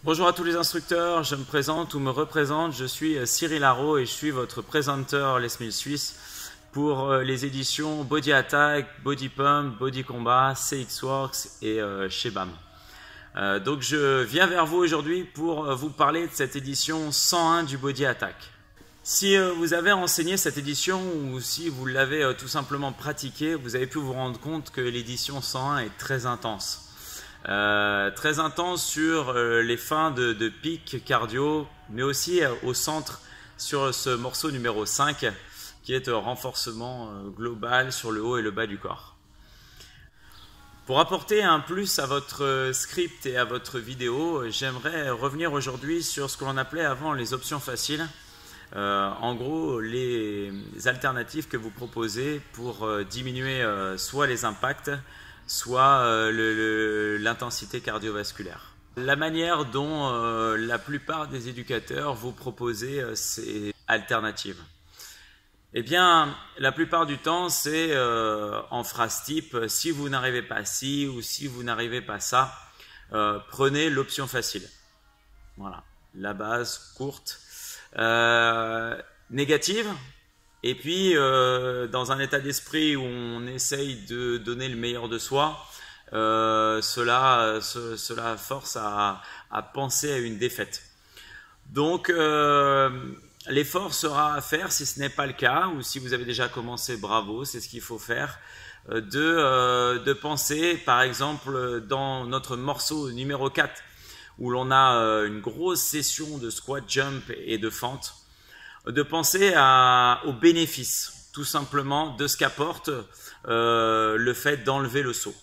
Bonjour à tous les instructeurs, je me présente ou me représente, je suis Cyril Haro et je suis votre présenteur Les Mills Suisse pour les éditions Body Attack, Body Pump, Body Combat, CX Works et chez BAM. Donc je viens vers vous aujourd'hui pour vous parler de cette édition 101 du Body Attack. Si vous avez enseigné cette édition ou si vous l'avez tout simplement pratiquée, vous avez pu vous rendre compte que l'édition 101 est très intense. Très intense sur les fins de pic cardio, mais aussi au centre sur ce morceau numéro 5 qui est renforcement global sur le haut et le bas du corps. Pour apporter un plus à votre script et à votre vidéo, j'aimerais revenir aujourd'hui sur ce que l'on appelait avant les options faciles. En gros, les alternatives que vous proposez pour diminuer soit les impacts, soit l'intensité cardiovasculaire. La manière dont la plupart des éducateurs vous proposez ces alternatives. Eh bien, la plupart du temps, c'est en phrase type « si vous n'arrivez pas ci » ou « si vous n'arrivez pas ça, prenez l'option facile ». Voilà, la base courte, négative. Et puis, dans un état d'esprit où on essaye de donner le meilleur de soi, cela force à penser à une défaite. Donc, l'effort sera à faire, si ce n'est pas le cas, ou si vous avez déjà commencé, bravo, c'est ce qu'il faut faire, de penser, par exemple, dans notre morceau numéro 4, où l'on a une grosse session de squat jump et de fente, de penser aux bénéfices, tout simplement, de ce qu'apporte le fait d'enlever le saut.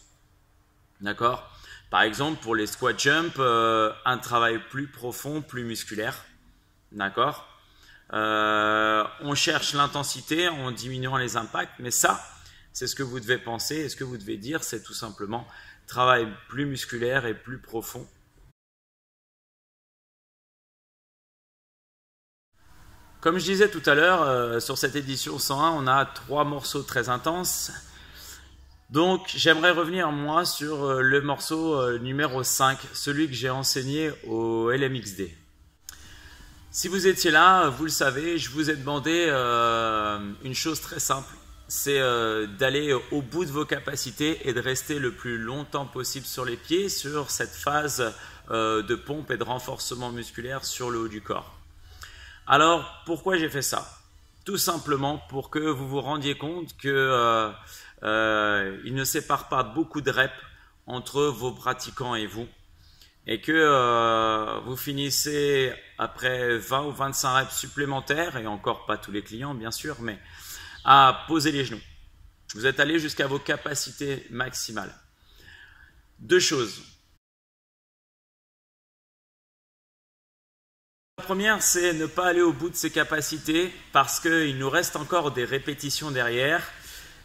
D'accord ? Par exemple, pour les squat jump, un travail plus profond, plus musculaire. D'accord ? On cherche l'intensité en diminuant les impacts, mais ça, c'est ce que vous devez penser et ce que vous devez dire, c'est tout simplement travail plus musculaire et plus profond. Comme je disais tout à l'heure, sur cette édition 101, on a 3 morceaux très intenses. Donc, j'aimerais revenir, moi, sur le morceau numéro 5, celui que j'ai enseigné au LMXD. Si vous étiez là, vous le savez, je vous ai demandé une chose très simple, c'est d'aller au bout de vos capacités et de rester le plus longtemps possible sur les pieds, sur cette phase de pompe et de renforcement musculaire sur le haut du corps. Alors, pourquoi j'ai fait ça? Tout simplement pour que vous vous rendiez compte que il ne sépare pas beaucoup de reps entre vos pratiquants et vous, et que vous finissez après 20 ou 25 reps supplémentaires, et encore pas tous les clients bien sûr, mais à poser les genoux. Vous êtes allé jusqu'à vos capacités maximales. Deux choses. La première, c'est ne pas aller au bout de ses capacités parce qu'il nous reste encore des répétitions derrière.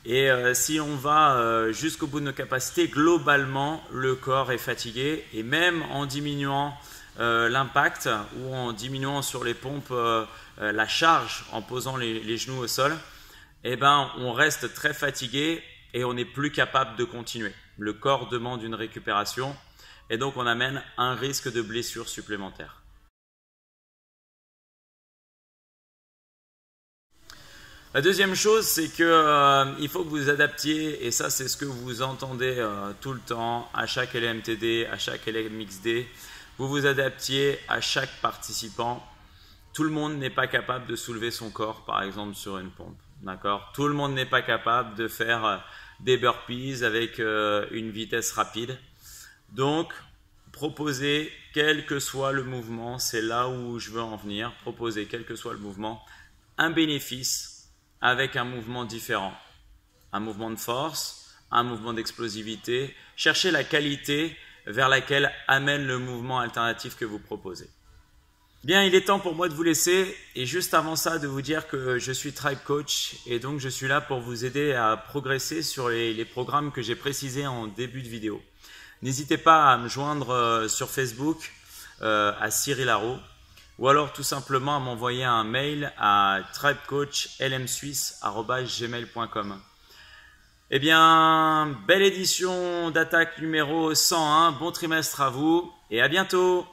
Et si on va jusqu'au bout de nos capacités, globalement, le corps est fatigué. Et même en diminuant l'impact ou en diminuant sur les pompes la charge en posant les genoux au sol, eh ben, on reste très fatigué et on n'est plus capable de continuer. Le corps demande une récupération et donc on amène un risque de blessure supplémentaire. La deuxième chose, c'est qu'il faut que vous adaptiez, et ça c'est ce que vous entendez tout le temps, à chaque LMTD, à chaque LMXD, vous vous adaptiez à chaque participant. Tout le monde n'est pas capable de soulever son corps, par exemple, sur une pompe. D'accord ? Tout le monde n'est pas capable de faire des burpees avec une vitesse rapide. Donc, proposez, quel que soit le mouvement, c'est là où je veux en venir, proposez, quel que soit le mouvement, un bénéfice avec un mouvement différent, un mouvement de force, un mouvement d'explosivité. Cherchez la qualité vers laquelle amène le mouvement alternatif que vous proposez. Bien, il est temps pour moi de vous laisser et juste avant ça de vous dire que je suis Tribe Coach et donc je suis là pour vous aider à progresser sur les programmes que j'ai précisés en début de vidéo. N'hésitez pas à me joindre sur Facebook à Cyril Haro, ou alors tout simplement à m'envoyer un mail à tribecoachlmsuisse@gmail.com. Eh bien, belle édition d'attaque numéro 101, bon trimestre à vous et à bientôt!